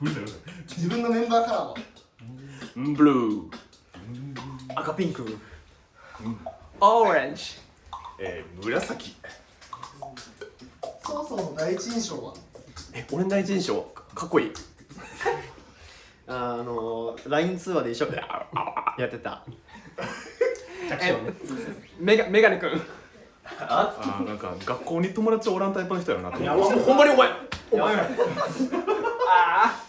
自分のメンバーカラーはブルー、赤ピンク、オレンジ、紫。そもそもの第一印象は俺の第一印象かっこいい。LINE 通話で一生懸命やってたメガネくん。なんか学校に友達おらんタイプの人やろなと思って。ほんまにお前。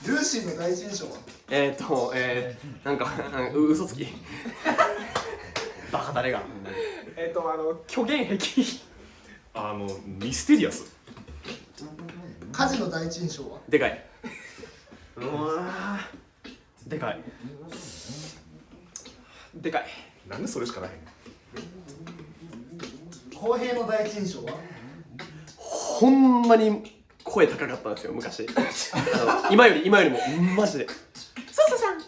ルーシーの第一印象はなんか嘘つき。バカ誰が虚言癖。ミステリアス。家事の第一印象はでかい。でかいでかい。なんでそれしかないの？公平の第一印象はほんまに声高かったんですよ昔。今よりもマジで。そうさん。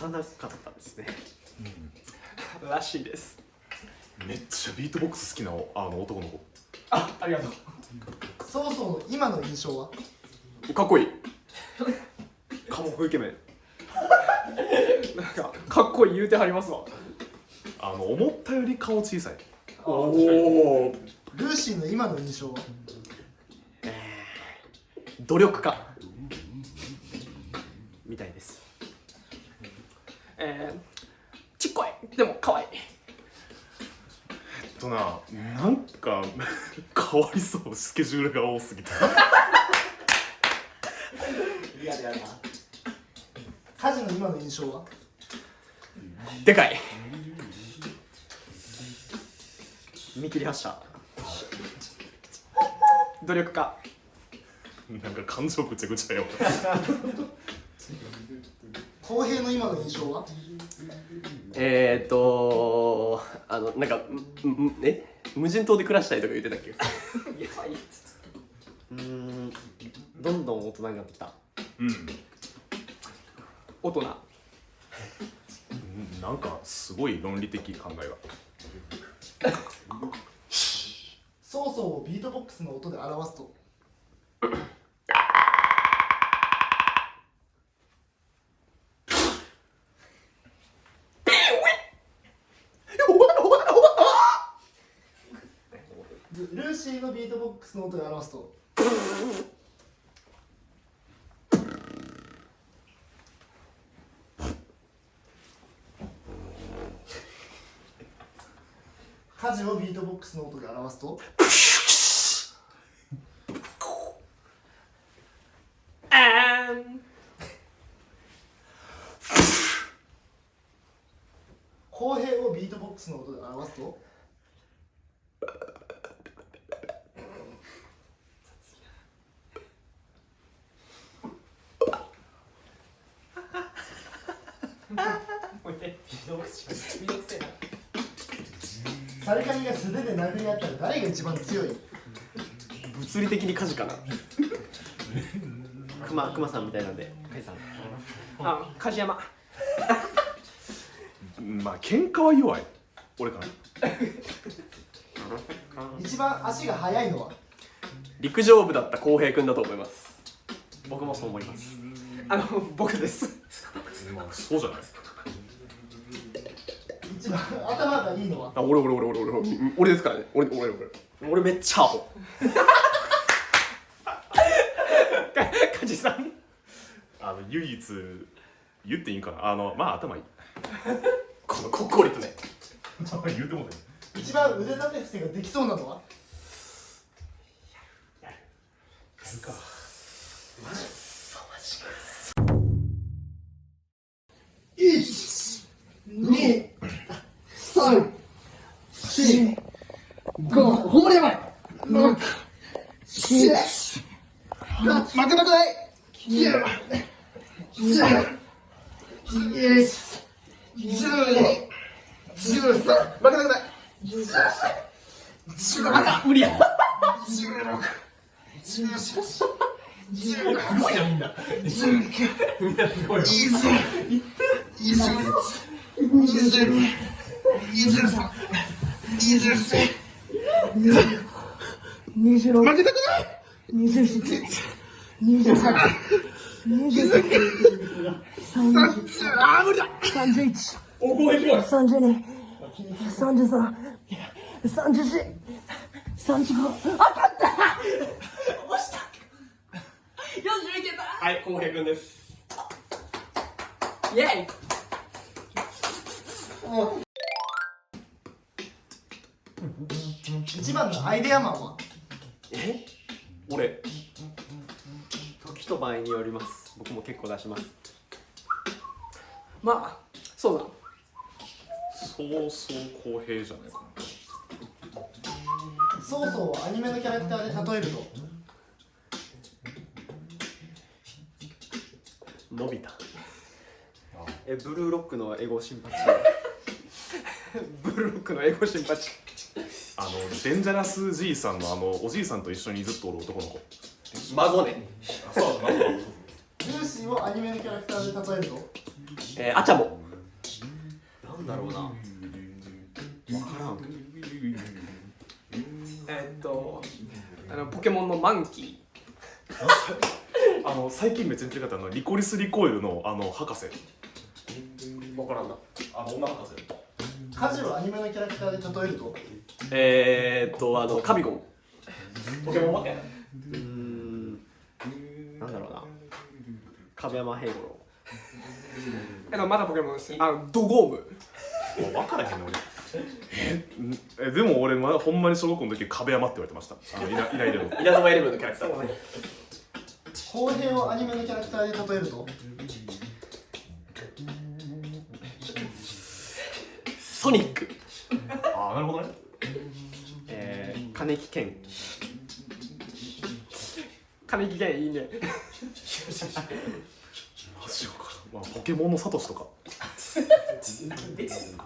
幼かったですね。らしいです。めっちゃビートボックス好きな男の子。ありがとう。そもそもの今の印象はかっこいい。寡黙イケメン。なんかかっこいい言うてはりますわ。思ったより顔小さい。おお。ルーシーの今の印象は努力家みたいです。ちっこいでも可愛い。なんかかわいそうスケジュールが多すぎて。嫌だな。家事の今の印象はでかい。見切り発車。努力家。なんか感情ぐちゃぐちゃよ。公平の今の印象はなんか無人島で暮らしたいとか言ってたっけ？どんどん大人になってきた。大人。なんかすごい論理的考えが。ソーソーをビートボックスの音で表すとルーシーのビートボックスの音で表すと家事をビートボックスの音で表すと公平をビートボックスの音で表すとサルカニが素手で殴り合ったら誰が一番強い？物理的に火事かな。クマさんみたいなんで、カイさん。梶山。まあ喧嘩は弱い。俺かな。一番足が速いのは陸上部だった浩平くんだと思います。僕もそう思います。僕です。まあそうじゃない。一番頭がいいのは俺ですからね。俺めっちゃアホ。梶さん。唯一言っていいんかな。まあ頭いい。この国公立ね。言うてもね。一番腕立て伏せができそうなのは1、2、3、4、5、ほんまにやばい6、7、8、負けたくない9、10、11、12、13、負けたくない17、無理や16、17、18、すごいなみんな19、みんなすごい20、21、22、23、24、25、負けたくない27、23、あー無理だ。31、お声聞こ32、33、34、35、あかった。押した。40いけた。はい浩平くんですイエイ。一番のアイデアマンは？俺時と場合によります。僕も結構出します。まあそうだそうそう公平じゃないかそうそうをアニメのキャラクターで例えると？のび太ブルーロックのエゴシンパチブルーロックのエゴシンパチな。デンジャラスじいさんのおじいさんと一緒にずっとおる男の子。孫ねそうだな。ルーシーをアニメのキャラクターで例えると？あちゃもなんだろうな。わからん。ポケモンのマンキ最近めっちゃ似てる方リコリスリコイルの博士。ーわからんな女博士。カジをアニメのキャラクターで例えると？カビゴンポケモンばっかやなんだろうな。壁山平五郎。まだポケモンですドゴーム分からへんね俺。でも俺まだほんまに小学校の時壁山って言われてました。いないでも。稲妻イレブンのキャラクター公平をアニメのキャラクターで例えると？ソニックああなるほどね。金木健。金木健いいねマジか。ポケモンのサトシとか。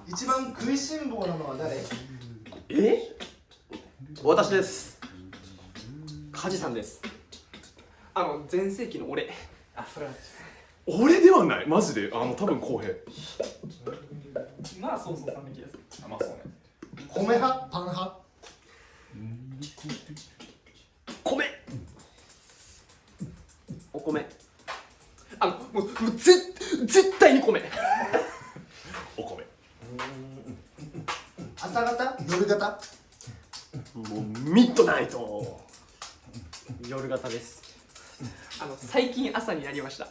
一番食いしん坊なのは誰？私です梶さんです。全盛期の俺それは俺ではないマジで多分公平。まあそうそう3匹ですまあそうね。米派？パン派？米お米。もう絶対に米お米。朝型？夜型？もうミッドナイト夜型です。最近朝になりました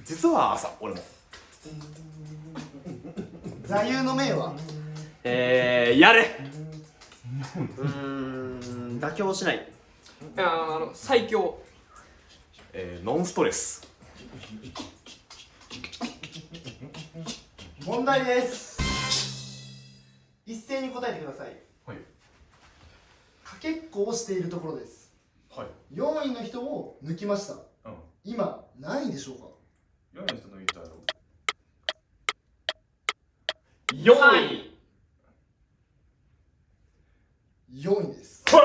実は朝俺も。座右の銘は？やれ妥協しない。最強ノンストレス。問題です。一斉に答えてください。はい。かけっこをしているところです。はい。 4位の人を抜きました。うん。今何位でしょうか4位の人抜いたやろ。 4位4位です。はい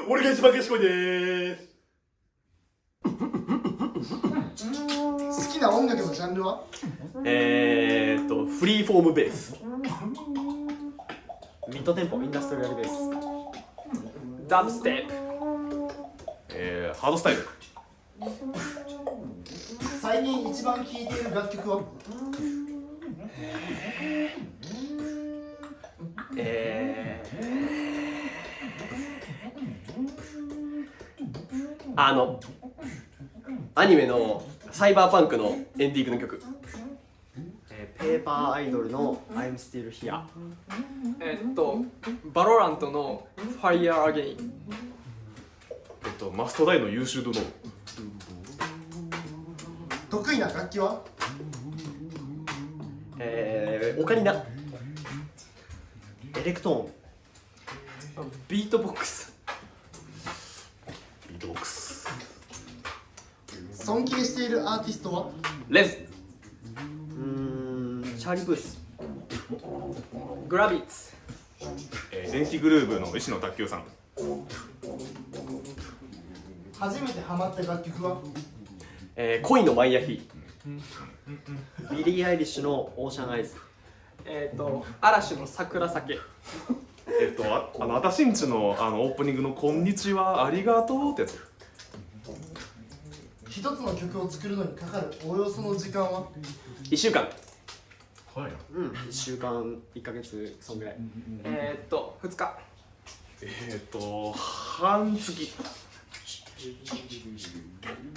俺が一番賢いでーす。好きな音楽のジャンルは？フリーフォームベースミッドテンポインダストリアルベース。ダブステップハードスタイル。最近一番聴いている楽曲は？アニメのサイバーパンクのエンディングの曲ペーパーアイドルの I'm Still Here。バロラントの Fire Again。マストダイの優秀度の。得意な楽器は？オカリナ。エレクトーン。ビートボックス。ビートボックス。尊敬しているアーティストは？レズ。チャーリー・ブース。グラビッツ。電気グルーヴの石野卓球さん。初めてハマった楽曲は？恋のマイヤヒ。ビリー・アイリッシュのオーシャンアイズ。嵐の桜酒。あたしんちのオープニングのこんにちはありがとうってやつ。一つの曲を作るのにかかるおおよその時間は？ 1週間。はいな。うん1週間1ヶ月そんぐらい。2日。半月。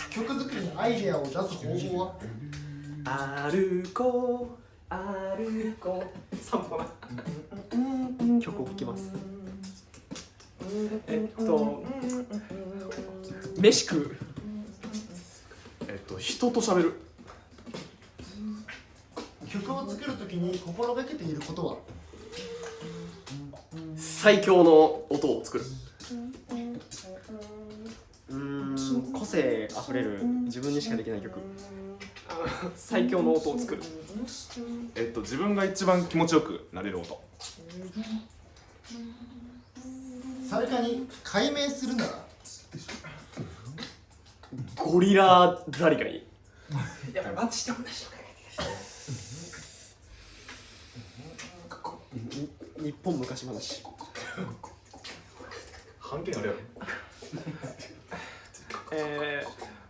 曲作りのアイデアを出す方法は？歩こう歩こう散歩な。曲を聴きます。飯食う。人と喋る。曲を作るときに心がけていることは？最強の音を作る。個性あふれる自分にしかできない曲。最強の音を作る。自分が一番気持ちよくなれる音。サルカに改名するなら？ゴリラザリガニ。やばいマジして同じ日本昔話。半径あるやろ。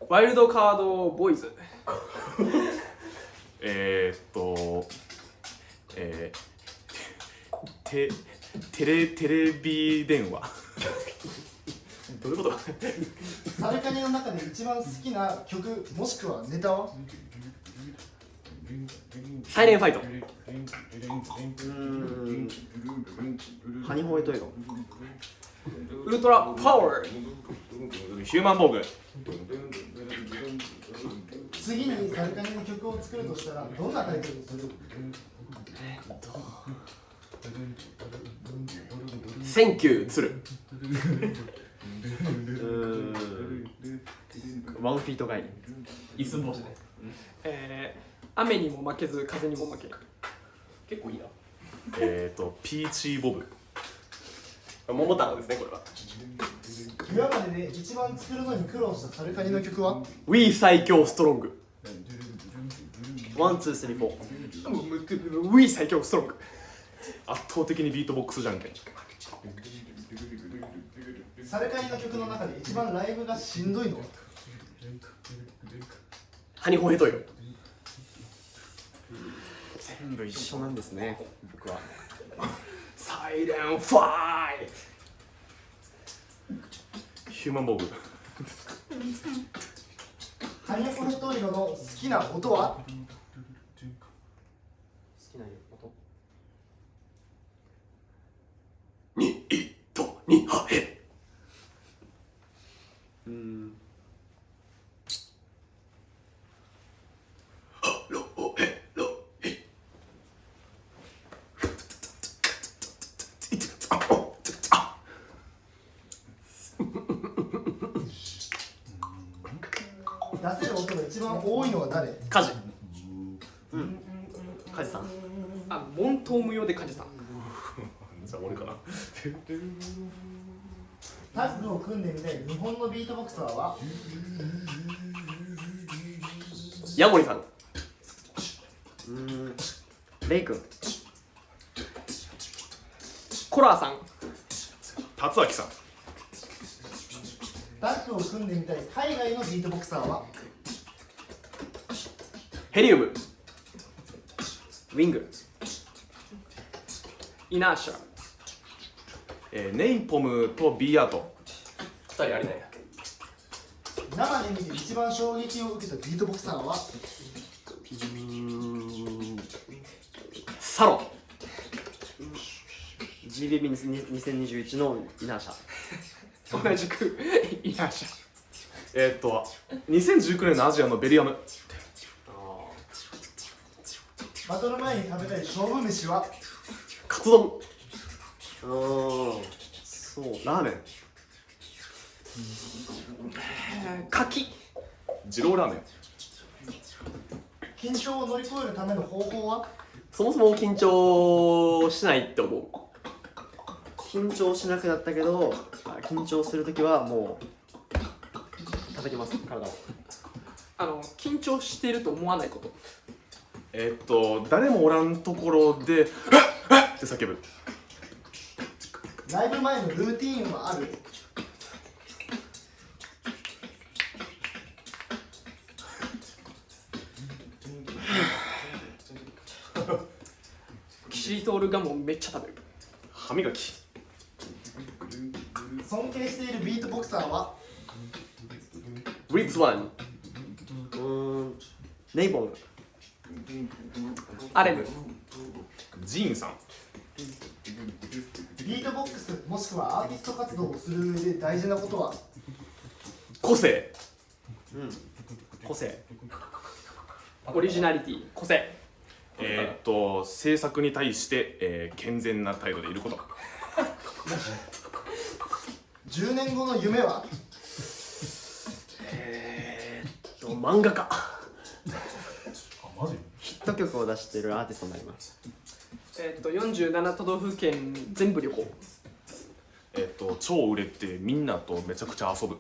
ワイルドカードボーイズ。テレビ電話。どういうことサルカニの中で一番好きな曲もしくはネタは？サイレンファイト。ハニホエトイロ。ウルトラパワー。ヒューマンボーグ。次にサルカニの曲を作るとしたらどんなタイトルにする？センキュー鶴。ワンフィートガイ。一寸法師ね。雨にも負けず風にも負け。結構いいな。ピーチボブ。桃太郎ですねこれは。今までで一番作るのに苦労したサルカニの曲は？ We 最強ストロング。ワンツースリーフォー。We 最強ストロング。圧倒的にビートボックスじゃんけん。サルカニの曲の中で一番ライブがしんどいのは？ハニホヘトよ。全部一緒なんですね僕は。サイレンファイト。ヒューマンボーグ。ハニホヘトイロの好きな音は？好きな音。にいとにはへ。はろへろへ。出せる音が一番多いのは誰？カジ。カジさん。門頭無用でカジさん。じゃあ俺かな。タッグを組んでみたい日本のビートボクサーは？ヤモリさん。レイ君。コラーさん。達明さん。タッグを組んでみたい海外のビートボクサーは？ヘリウム。ウィング。イナーシャ。ネイポムとビーアート。2人ありね。生で見て一番衝撃を受けたビートボクサーは？サロン。 GBB2021 のイナーシャ。同じくイナーシャ。2019年のアジアのベリアム。バトル前に食べたい勝負飯は？カツ丼。そうラーメン。カキ。二郎ラーメン。緊張を乗り越えるための方法は？そもそも緊張しないって思う。緊張しなくなったけど緊張するときはもう叩きます体を。緊張していると思わないこと。誰もおらんところで「はっ!」って叫ぶ。ライブ前のルーティーンはある？藤井徹がもうめっちゃ食べる。歯磨き。尊敬しているビートボクサーはリッツワン、ネイボン。アレム、ジーンさん。ビートボックスもしくはアーティスト活動をする上で大事なことは個性。個性、オリジナリティ、個性。制作に対して、健全な態度でいること。10年後の夢は漫画家。ヒット曲を出しているアーティストになります。47都道府県全部旅行。超売れてみんなとめちゃくちゃ遊ぶ。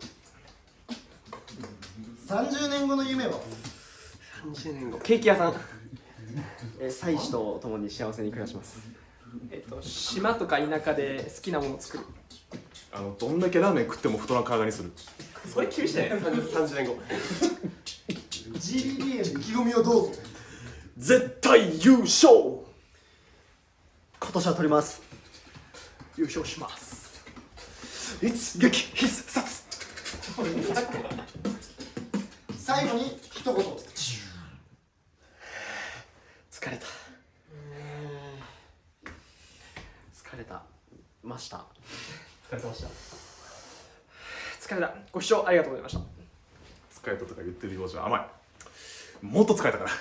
30年後の夢は30年後、ケーキ屋さん。妻子と共に幸せに暮らします。島とか田舎で好きなものを作る。どんだけラーメン食っても太らん体にする。それ厳しいね。30年後。 GBA の意気込みをどうぞ。絶対優勝。今年は取ります。優勝します。一撃必殺。最後に一言。疲れた。疲れたました。疲れてました。疲れた。ご視聴ありがとうございました。疲れたとか言ってるようじゃ甘い。もっと疲れたから。